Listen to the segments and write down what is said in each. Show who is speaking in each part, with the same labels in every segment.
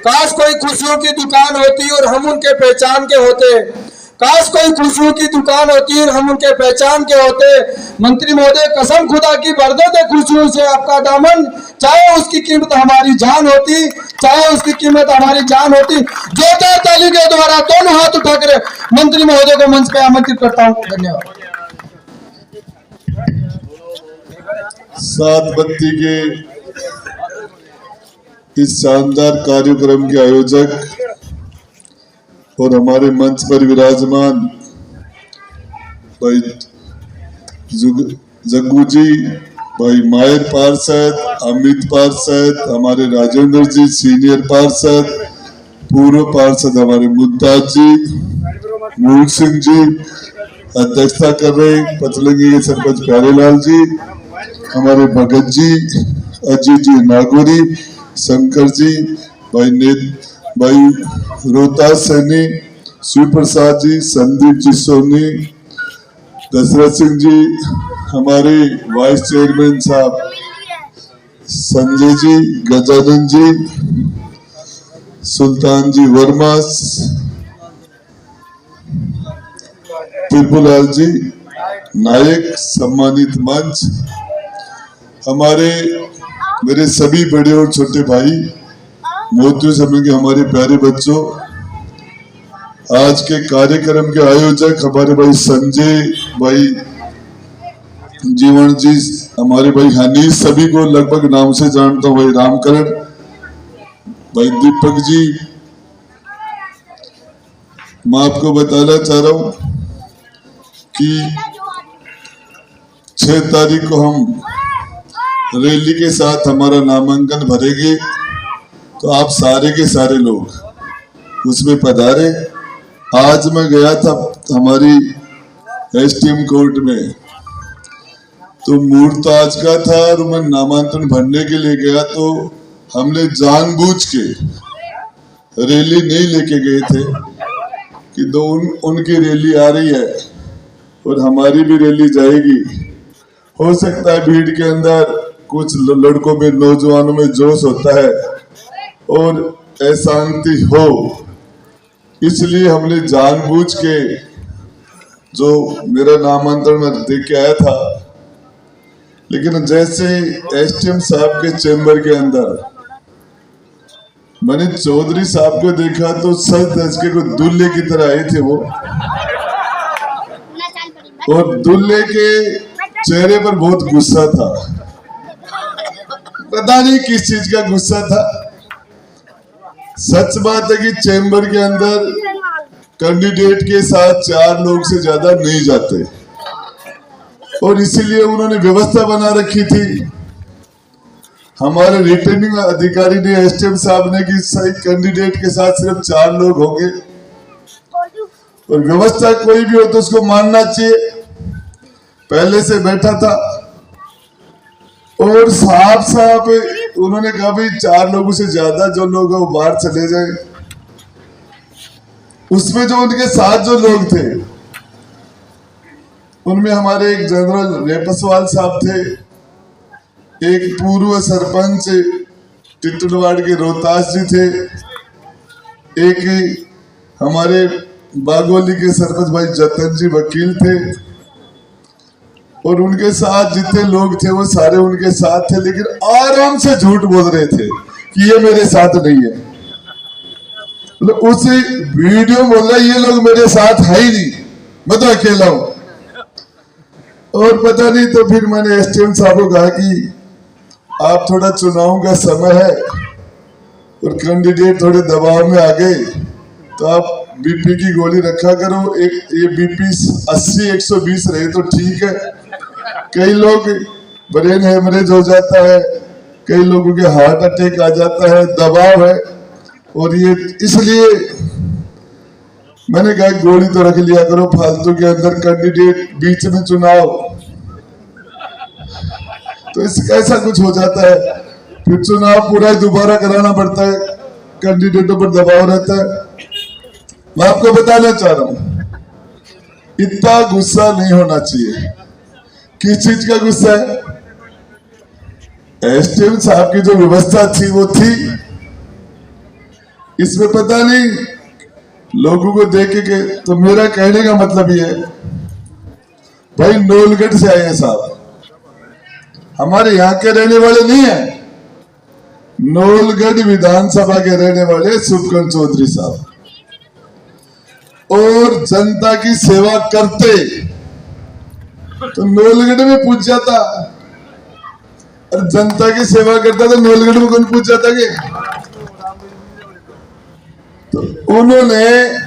Speaker 1: काश कोई खुशियों की दुकान होती और हम उनके पहचान के होते। काश कोई खुशियों की दुकान होती और हम उनके पहचान के होते। मंत्री महोदय, कसम खुदा की भर देते खुशियों से आपका दामन, चाहे उसकी कीमत हमारी जान होती, चाहे उसकी कीमत हमारी जान होती। जोरदार ताली के द्वारा दोनों हाथ उठाकर मंत्री महोदय को मंच पे आमंत्रित करता हूँ। धन्यवाद।
Speaker 2: सात बत्ती के इस शानदार कार्यक्रम के आयोजक और हमारे मंच पर विराजमान भाई जग्गू जी, भाई माहिर पार्षद, अमित पार्षद, हमारे राजेंद्र जी सीनियर पार्षद, पूर्व पार्षद हमारे मुमताज जी, मूल सिंह जी अध्यक्षता कर रहे, पचलंगी के सरपंच प्यारेलाल जी, हमारे भगत जी, अजीत जी नागौरी, शंकर जी, भाई रोहतास सैनी, शिव प्रसाद जी, संदीप जी सोनी, दशरथ सिंह जी, हमारे वाइस चेयरमैन साहब संजय जी, गजानन जी, सुल्तान जी वर्मा, तिरपुलाल जी नायक, सम्मानित मंच, हमारे मेरे सभी बड़े और छोटे भाई, मोतियों समय के हमारे प्यारे बच्चों, आज के कार्यक्रम के आयोजक हमारे भाई संजय भाई, जीवन जी, हमारे भाई हनीश, सभी को लगभग नाम से जानता हूँ, भाई रामकरण, भाई दीपक जी। मैं आपको बताना चाह रहा हूँ कि 6 तारीख को हम रैली के साथ हमारा नामांकन भरेंगे, तो आप सारे के सारे लोग उसमें पधारे। आज मैं गया था हमारी एसटीएम कोर्ट में, तो मुहूर्त आज का था और मैं नामांकन भरने के लिए गया, तो हमने जानबूझ के रैली नहीं लेके गए थे कि उनकी रैली आ रही है और हमारी भी रैली जाएगी। हो सकता है भीड़ के अंदर कुछ लड़कों में, नौजवानों में जोश होता है और अशांति हो, इसलिए हमने जानबूझ के जो मेरा नामांकन में देख के आया था, लेकिन जैसे एसटीएम साहब के चेंबर के अंदर मैंने चौधरी साहब को देखा तो सच धज के दूल्हे की तरह आए थे वो, और दूल्हे के चेहरे पर बहुत गुस्सा था, पता नहीं किस चीज का गुस्सा था। सच बात है कि चेंबर के अंदर कैंडिडेट के साथ 4 लोग से ज्यादा नहीं जाते, और इसीलिए उन्होंने व्यवस्था बना रखी थी। हमारे रिटर्निंग अधिकारी ने, एसटीएम साहब ने, कि सही कैंडिडेट के साथ सिर्फ 4 लोग होंगे, और व्यवस्था कोई भी हो तो उसको मानना चाहिए। पहले से बैठा था और साफ उन्होंने कहा भाई 4 लोगों से ज्यादा जो लोग हैं वो बाहर चले जाए। उसमें जो उनके साथ जो लोग थे, उनमें हमारे एक जनरल रेपसवाल साहब थे, एक पूर्व सरपंच टिटलवाड़ के रोहतास जी थे, एक हमारे बागोली के सरपंच भाई जतन जी वकील थे, और उनके साथ जितने लोग थे वो सारे उनके साथ थे, लेकिन आराम से झूठ बोल रहे थे कि ये मेरे साथ नहीं है। उस वीडियो बोल रहा ये लोग मेरे साथ है ही नहीं, मैं तो अकेला हूं। और पता नहीं, तो फिर मैंने एसटीएम साहब को कहा कि आप थोड़ा चुनाव का समय है और कैंडिडेट थोड़े दबाव में आ गए, तो आप बीपी की गोली रखा करो। ये बीपी 80-120 रहे तो ठीक है, कई लोग ब्रेन हेमरेज हो जाता है, कई लोगों के हार्ट अटैक आ जाता है, दबाव है, और ये इसलिए मैंने कहा गोली तो रख लिया करो फालतू के अंदर, कैंडिडेट बीच में चुनाव, तो इसका ऐसा कुछ हो जाता है, फिर चुनाव पूरा दोबारा कराना पड़ता है, कैंडिडेटों पर दबाव रहता है। मैं आपको बताना चाह रहा हूं, इतना गुस्सा नहीं होना चाहिए। किस चीज का गुस्सा है? एसटीएम साहब की जो व्यवस्था थी वो थी, इसमें पता नहीं लोगों को देख के, तो मेरा कहने का मतलब ये है भाई, नोलगढ़ से आए हैं साहब, हमारे यहाँ के रहने वाले नहीं है, नोलगढ़ विधानसभा के रहने वाले सुखकरण चौधरी साहब, और जनता की सेवा करते तो नोलगढ़ में पूछ जाता, और जनता की सेवा करता तो नोलगढ़ में कौन पूछ जाता के? तो उन्होंने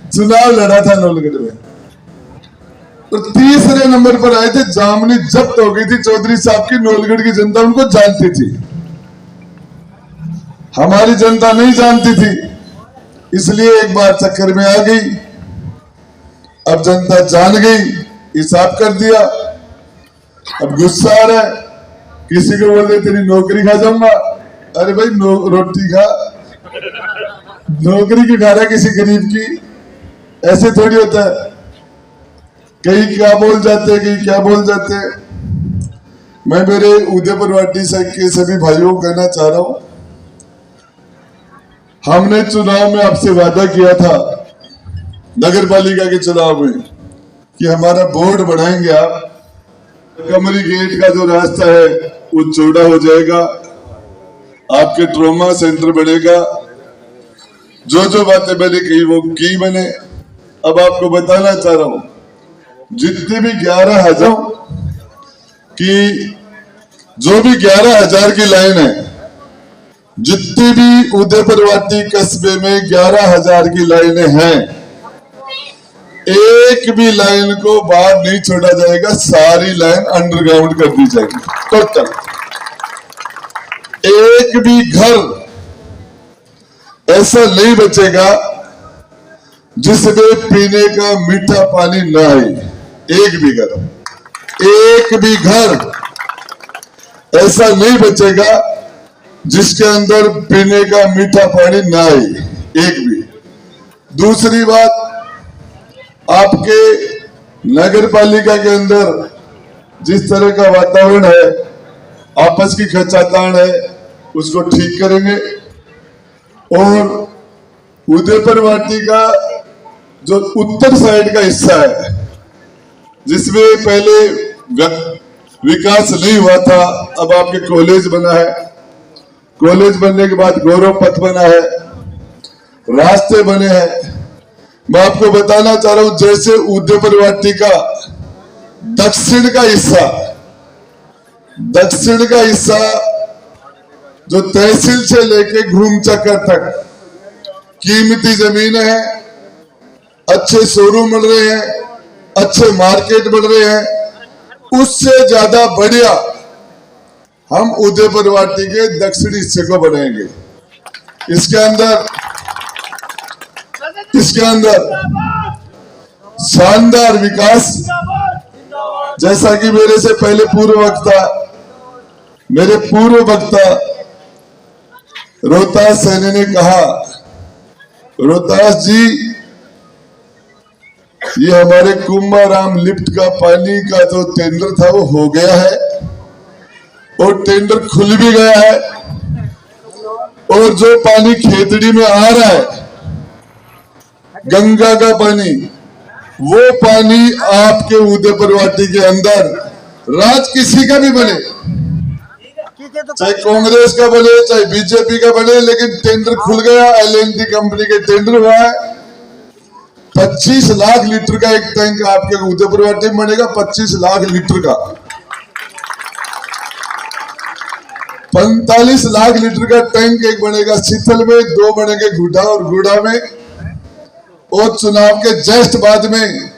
Speaker 2: चुनाव लड़ा था नोलगढ़ में, और तीसरे नंबर पर आए थे। जामनी जब्त हो गई थी चौधरी साहब की, नोलगढ़ की जनता उनको जानती थी, हमारी जनता नहीं जानती थी, इसलिए एक बार चक्कर में आ गई। अब जनता जान गई, हिसाब कर दिया। अब गुस्सा आ रहा है, किसी को बोल रहे तेरी नौकरी खा जाऊंगा, अरे भाई रोटी खा, नौकरी की खा रहा किसी गरीब की, ऐसे थोड़ी होता है। कई क्या बोल जाते हैं, कई क्या बोल जाते हैं। मैं मेरे उदयपुर वाटी संघ के सभी भाइयों को कहना चाह रहा हूं, हमने चुनाव में आपसे वादा किया था नगर पालिका के चुनाव में कि हमारा बोर्ड बढ़ाएंगे आप, कमरी गेट का जो रास्ता है वो चौड़ा हो जाएगा, आपके ट्रॉमा सेंटर बनेगा, जो बातें मैंने कही वो की मैंने। अब आपको बताना चाह रहा हूं, जितनी भी 11,000 की, जो भी 11,000 की लाइन है, जितनी भी उदयपुर वाटी कस्बे में 11,000 की लाइनें हैं, एक भी लाइन को बाहर नहीं छोड़ा जाएगा, सारी लाइन अंडरग्राउंड कर दी जाएगी टोटल। एक भी घर ऐसा नहीं बचेगा जिसमें पीने का मीठा पानी ना आए, एक भी घर ऐसा नहीं बचेगा जिसके अंदर पीने का मीठा पानी ना आए, एक भी। दूसरी बात, आपके नगर पालिका के अंदर जिस तरह का वातावरण है, आपस की खचातान है, उसको ठीक करेंगे। और उदयपुर वाटी का जो उत्तर साइड का हिस्सा है, जिसमें पहले विकास नहीं हुआ था, अब आपके कॉलेज बना है, कॉलेज बनने के बाद गौरव पथ बना है, रास्ते बने हैं। मैं आपको बताना चाह रहा हूं, जैसे उदयपुर वाटी का दक्षिण का हिस्सा जो तहसील से लेके घूमचक्कर तक कीमती जमीन है, अच्छे शोरूम बन रहे हैं, अच्छे मार्केट बन रहे हैं, उससे ज्यादा बढ़िया हम उदयपुर वाटी के दक्षिणी हिस्से को बनाएंगे। इसके अंदर शानदार विकास, जैसा कि मेरे से पहले मेरे पूर्व वक्ता रोहतास सैनी ने कहा, रोहतास जी ये हमारे कुंभाराम लिफ्ट का पानी का जो टेंडर था वो हो गया है, और टेंडर खुल भी गया है, और जो पानी खेतड़ी में आ रहा है गंगा का पानी, वो पानी आपके उदयपुर वाटी के अंदर, राज किसी का भी बने, चाहे कांग्रेस का बने चाहे बीजेपी का बने, लेकिन टेंडर खुल गया, एल&टी कंपनी के टेंडर हुआ है। 25 लाख लीटर का एक टैंक आपके उदयपुर वाटी में बनेगा, 25 लाख लीटर का। 45 लाख लीटर का टैंक एक बनेगा शीतल में, 2 बनेंगे गुढ़ा और गुड़ा में। और चुनाव के जस्ट बाद में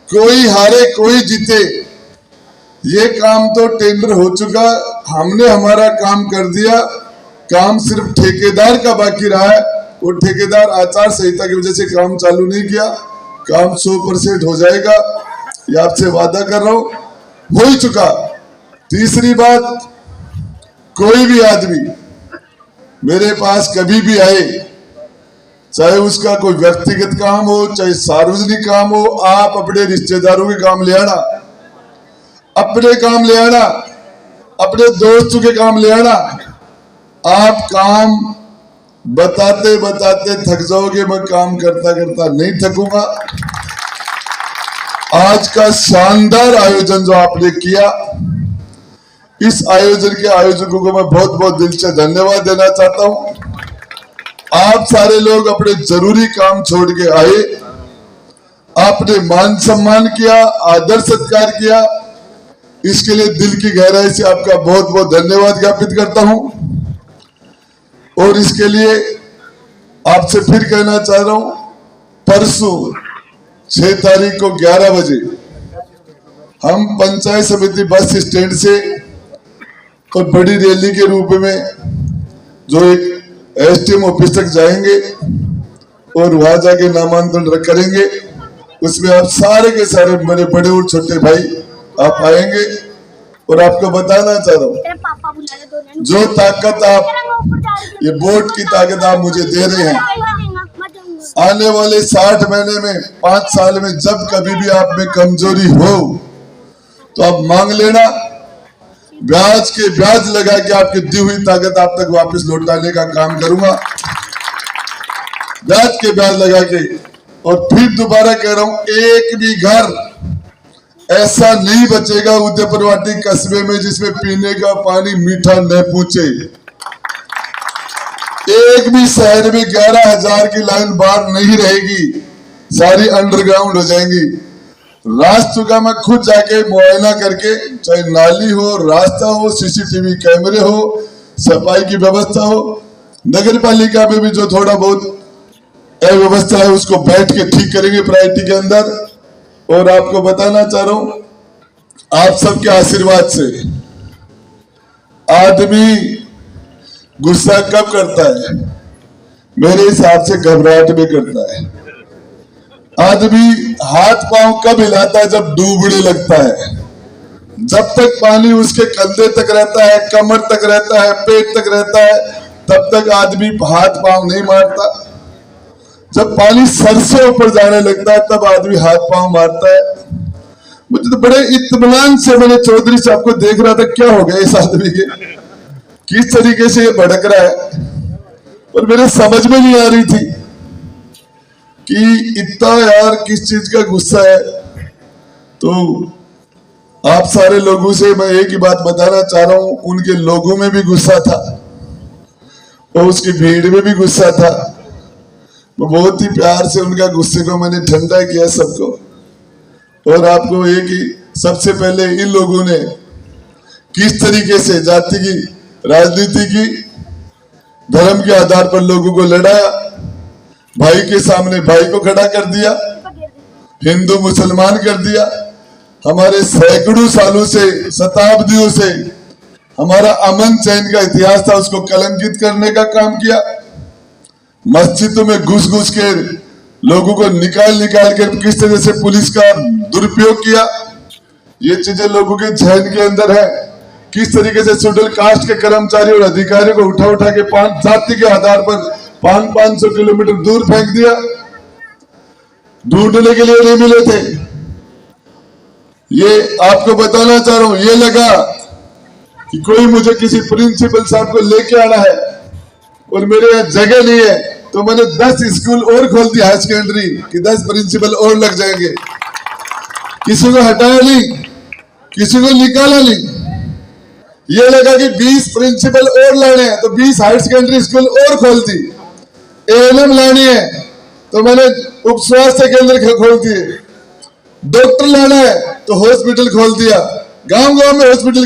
Speaker 2: कोई हारे कोई जीते, ये काम तो टेंडर हो चुका, हमने हमारा काम कर दिया, काम सिर्फ ठेकेदार का बाकी रहा है। वो ठेकेदार आचार संहिता की वजह से काम चालू नहीं किया, काम 100% हो जाएगा, ये आपसे वादा कर रहा हूं, हो ही चुका। तीसरी बात, कोई भी आदमी मेरे पास कभी भी आए, चाहे उसका कोई व्यक्तिगत काम हो चाहे सार्वजनिक काम हो, आप अपने रिश्तेदारों के काम ले आना, अपने काम ले आना, अपने दोस्तों के काम ले आना। आप काम बताते बताते थक जाओगे, मैं काम करता करता नहीं थकूंगा। आज का शानदार आयोजन जो आपने किया, इस आयोजन के आयोजकों को मैं बहुत बहुत दिल से धन्यवाद देना चाहता हूं। आप सारे लोग अपने जरूरी काम छोड़ के आए, आपने मान सम्मान किया, आदर सत्कार किया, इसके लिए दिल की गहराई से आपका बहुत बहुत धन्यवाद ज्ञापित करता हूं। और इसके लिए आपसे फिर कहना चाह रहा हूं, परसों 6 तारीख को 11 बजे हम पंचायत समिति बस स्टैंड से और बड़ी रैली के रूप में जो एक एसडीएम ऑफिस तक जाएंगे और वहां जाके नामांकन करेंगे। उसमें आप सारे के सारे मेरे बड़े और छोटे भाई आप आएंगे। और आपको बताना चाह रहा हूँ, जो ताकत आप, ये वोट की ताकत आप मुझे दे रहे हैं, आने वाले 60 महीने में, 5 साल में जब कभी भी आप में कमजोरी हो तो आप मांग लेना। ब्याज के ब्याज लगा के आपकी दी हुई ताकत आप तक वापस लौटाने का काम करूंगा, ब्याज के ब्याज लगा के। और फिर दोबारा कह रहा हूं, एक भी घर ऐसा नहीं बचेगा उदयपुरवाटी कस्बे में जिसमें पीने का पानी मीठा न पूछे। एक भी शहर में 11,000 की लाइन बाहर नहीं रहेगी, सारी अंडरग्राउंड हो जाएंगी। रास्ते का मैं खुद जाके मुआयना करके, चाहे नाली हो, रास्ता हो, सीसीटीवी कैमरे हो, सफाई की व्यवस्था हो, नगर पालिका में भी जो थोड़ा बहुत अव्यवस्था है उसको बैठ के ठीक करेंगे प्रायोरिटी के अंदर। और आपको बताना चाह रहा हूं, आप सबके आशीर्वाद से आदमी गुस्सा कब करता है? मेरे हिसाब से घबराहट में करता है। आदमी हाथ पांव कब हिलाता है? जब डूबने लगता है। जब तक पानी उसके कंधे तक रहता है, कमर तक रहता है, पेट तक रहता है, तब तक आदमी हाथ पांव नहीं मारता। जब पानी सर से ऊपर जाने लगता है तब आदमी हाथ पांव मारता है। मुझे तो बड़े इत्मीनान से मैंने चौधरी साहब को देख रहा था, क्या हो गया इस आदमी के, किस तरीके से ये भड़क रहा है। और मेरे समझ में नहीं आ रही थी कि इतना यार किस चीज का गुस्सा है। तो आप सारे लोगों से मैं एक ही बात बताना चाह रहा हूं, उनके लोगों में भी गुस्सा था और उसकी भीड़ में भी गुस्सा था। बहुत ही प्यार से उनका गुस्से को मैंने ठंडा किया सबको। और आपको एक ही, सबसे पहले इन लोगों ने किस तरीके से जाति की राजनीति की, धर्म के आधार पर लोगों को लड़ाया, भाई के सामने भाई को खड़ा कर दिया, हिंदू मुसलमान कर दिया। हमारे सैकड़ों सालों से, शताब्दियों से हमारा अमन चैन का इतिहास था, उसको कलंकित करने का काम किया। मस्जिदों में घुस घुस के लोगों को निकाल निकाल कर किस तरह से पुलिस का दुरुपयोग किया, ये चीजें लोगों के जहन के अंदर है। किस तरीके से शेड्यूल कास्ट के कर्मचारी और अधिकारियों को उठा उठा के जाति के आधार पर 500 किलोमीटर दूर फेंक दिया, ढूंढने के लिए नहीं मिले थे। ये आपको बताना चाह रहा हूं, ये लगा कि कोई मुझे किसी प्रिंसिपल साहब को लेके आना है और मेरे यहाँ जगह नहीं है, तो मैंने 10 स्कूल और खोल दिया हाई सेकेंडरी कि 10 प्रिंसिपल और लग जाएंगे। किसी को हटाया नहीं, किसी को निकाला नहीं। ये लगा कि 20 प्रिंसिपल और लाने हैं तो 20 हाई सेकेंडरी स्कूल और खोल दी। एएनएम लानी है तो मैंने उप स्वास्थ्य केंद्र खोल दिए। डॉक्टर लाना है तो हॉस्पिटल खोल दिया। गांव गांव में हॉस्पिटल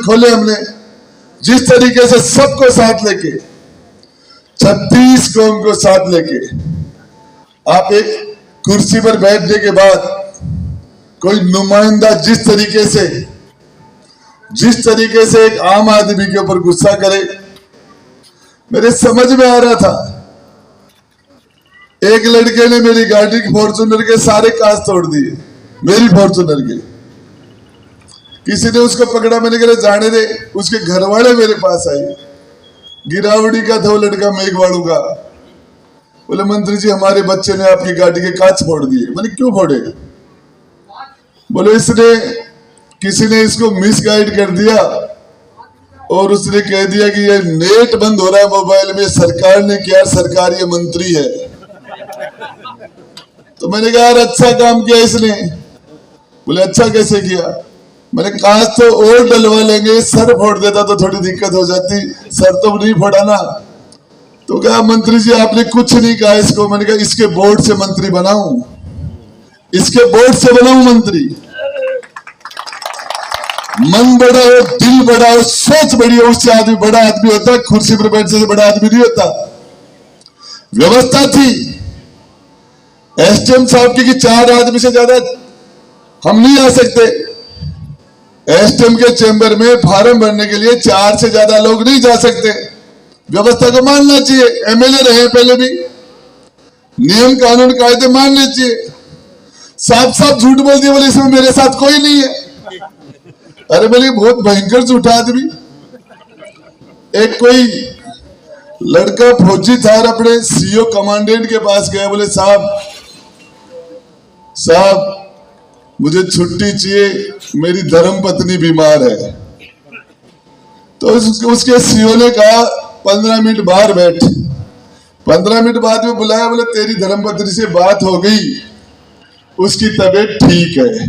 Speaker 2: खोले हमने। जिस तरीके से सबको साथ लेके, 36 कौम को साथ लेके, आप एक कुर्सी पर बैठने के बाद कोई नुमाइंदा जिस तरीके से एक आम आदमी के ऊपर गुस्सा करे, मेरे समझ में आ रहा था। एक लड़के ने मेरी गाड़ी फॉर्च्यूनर के सारे कांच तोड़ दिए, मेरी फॉर्च्यूनर के। किसी ने उसको पकड़ा, मैंने कहा जाने दे। उसके घर वाले मेरे पास आए, गिरावड़ी का था वो लड़का, मेघवाड़ू का। बोले मंत्री जी हमारे बच्चे ने आपकी गाड़ी के कांच फोड़ दिए। मैंने क्यों फोड़े? बोले इसने, किसी ने इसको मिसगाइड कर दिया और उसने कह दिया कि ये नेट बंद हो रहा है मोबाइल में, सरकार ने किया, सरकार ये मंत्री है। तो मैंने कहा यार अच्छा काम किया इसने। बोले अच्छा कैसे किया? मैंने कहा तो और डलवा लेंगे, सर फोड़ देता तो थोड़ी दिक्कत हो जाती, सर तो नहीं फोड़ा ना। तो कहा मंत्री जी आपने कुछ नहीं कहा इसको। मैंने कहा इसके बोर्ड से मंत्री बनाऊं, इसके बोर्ड से बनाऊं मंत्री। मन बड़ा हो, दिल बड़ा हो, सोच बड़ी हो, उससे आदमी बड़ा आदमी होता है, कुर्सी पर बैठने से बड़ा आदमी नहीं होता। व्यवस्था थी एसडीएम साहब की कि 4 आदमी से ज्यादा हम नहीं आ सकते। एसडीएम के चैम्बर में फार्म भरने के लिए 4 से ज्यादा लोग नहीं जा सकते। व्यवस्था को मानना चाहिए। एमएलए रहे पहले भी, नियम कानून कायदे मानने चाहिए। साफ साफ झूठ बोल दिया, बोले इसमें मेरे साथ कोई नहीं है। अरे बोले बहुत भयंकर झूठा आदमी। एक कोई लड़का फौजी था और अपने सीओ कमांडेंट के पास गया, बोले साहब मुझे छुट्टी चाहिए, मेरी धर्म पत्नी बीमार है। तो उसके सीओ ने कहा 15 मिनट बाहर बैठ। 15 मिनट बाद में बुलाया, बोले तेरी धर्म पत्नी से बात हो गई, उसकी तबीयत ठीक है।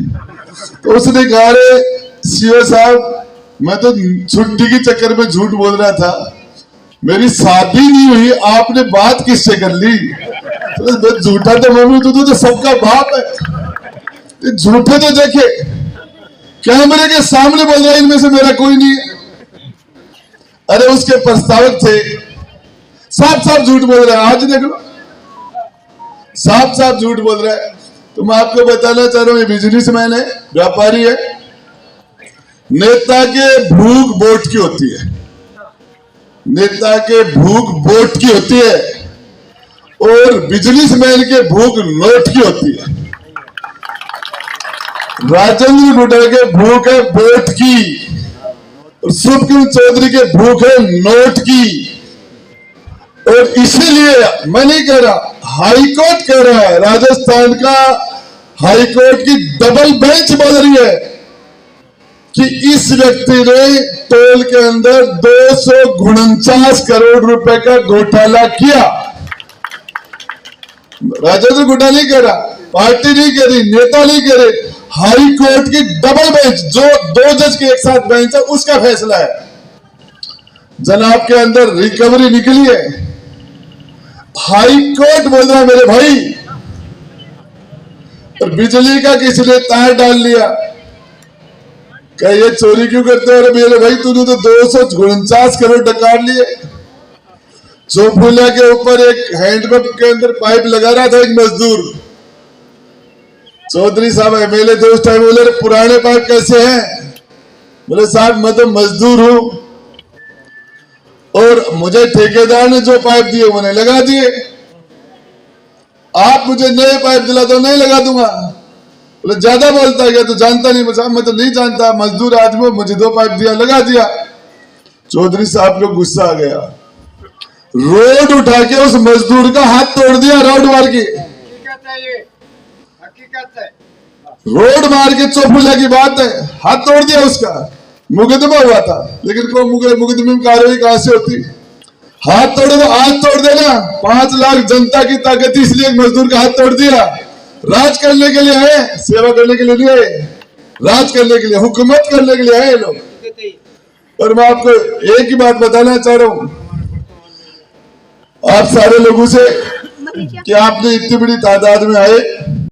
Speaker 2: तो उसने कहा रे सीओ साहब मैं तो छुट्टी के चक्कर में झूठ बोल रहा था, मेरी शादी नहीं हुई, आपने बात किससे कर ली? तो झूठा तो मम्मी तो सबका बाप है। झूठे तो देखे, कैमरे के सामने बोल रहा है इनमें से मेरा कोई नहीं है। अरे उसके प्रस्तावक थे, साफ साफ झूठ बोल रहा है। आज देख लो साफ साफ झूठ बोल रहा है। तो मैं आपको बताना चाह रहा हूं, ये बिजनेसमैन है, व्यापारी है। नेता के भूख वोट की होती है, नेता के भूख वोट की होती है, और बिजनेसमैन के भूख नोट की होती है। राजेंद्र गुडा के भूख है वोट की, और सुप्रीम चौधरी के भूख है नोट की। और इसीलिए मैं नहीं कह रहा, हाईकोर्ट कह रहा है, राजस्थान का हाईकोर्ट की डबल बेंच बोल रही है कि इस व्यक्ति ने टोल के अंदर 249 करोड़ रुपए का घोटाला किया। राजेंद्र गुडा नहीं कह रहा, पार्टी नहीं कह रही, नेता नहीं कह रहे, हाई कोर्ट की डबल बेंच, जो 2 जज के एक साथ बेंच है, उसका फैसला है। जनाब के अंदर रिकवरी निकली है। हाई कोर्ट बोल रहा है मेरे भाई, और बिजली का किसी ने तार डाल लिया, क्या ये चोरी क्यों करते हो? मेरे भाई तूने तो 249 करोड़ डकार लिए। चौफुला के ऊपर एक हैंडपंप के अंदर पाइप लगा रहा था एक मजदूर। चौधरी साहब एमएलए थे उस टाइम, बोले पुराने पाइप कैसे हैं? बोले साहब मैं तो मजदूर हूं, और मुझे ठेकेदार ने जो पाइप दिए मैंने लगा दिए, आप मुझे नए पाइप दिला दो, नहीं लगा दूंगा। बोले ज्यादा बोलता है क्या, तो जानता नहीं? मैं तो नहीं जानता, मजदूर आदमी, मुझे 2 पाइप दिया, लगा दिया। चौधरी साहब को गुस्सा आ गया, रोड उठा के उस मजदूर का हाथ तोड़ दिया, रोड मार के। रोड मार के, चौफुला की बात है, हाथ तोड़ दिया उसका। मुकदमा हुआ था, लेकिन कोई मुकदमे में कार्रवाई कहां से होती? हाथ तोड़े तो आज तोड़ देना। 5 लाख जनता की ताकत थी, इसलिए मजदूर का हाथ तोड़ दिया। राज करने के लिए है, सेवा करने के लिए नहीं है, राज करने के लिए, हुकूमत करने के लिए है ये लोग। और मैं आपको एक ही बात बताना चाह रहा हूं, आप सारे लोगों से, कि आपने इतनी बड़ी तादाद में आए,